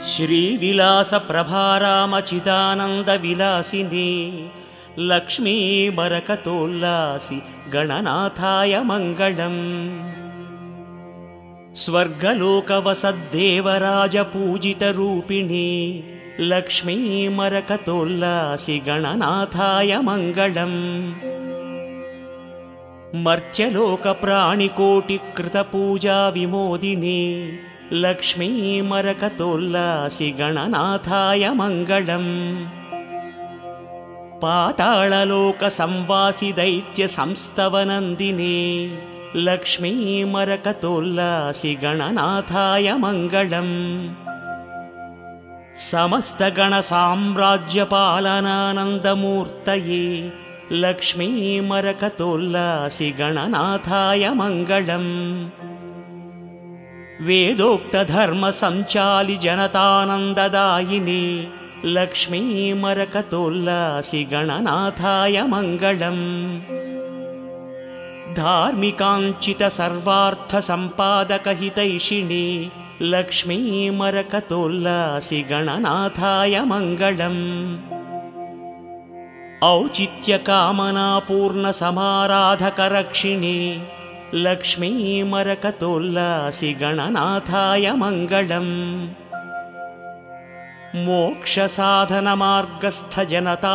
श्रीविलासप्रभारामचिदानन्दविलासिनी Lakshmi मरकतोल्लासि गणनाथाय Mangalam. स्वर्गलोकवसद्देवराजपूजितरूपिणी Lakshmi मरकतोल्लासि गणनाथाय Mangalam. मर्त्यलोकप्राणिकोटिकृतपूजाविमोदिनी Lakshmi मरकतोल्लासि गणनाथाय Mangalam. पाताळलोकसंवासि दैत्यसंस्तवनन्दिनी Lakshmi मरकतोल्लासि गणनाथाय Mangalam. समस्तगणसाम्राज्यपालनानन्दमूर्तये Lakshmi मरकतोल्लासि गणनाथाय Mangalam. वेदोक्तधर्मसञ्चालि जनतानन्ददायिनी Lakshmi मरकतोल्लासि गणनाथाय Mangalam. धार्मिकाञ्चितसर्वार्थसम्पादकहितैषिणी Lakshmi मरकतोल्लासि गणनाथाय Mangalam. औचित्यकामनापूर्णसमाराधकरक्षिणी Lakshmi मरकतोल्लासि गणनाथाय Mangalam. मोक्षसाधनमार्गस्थजनता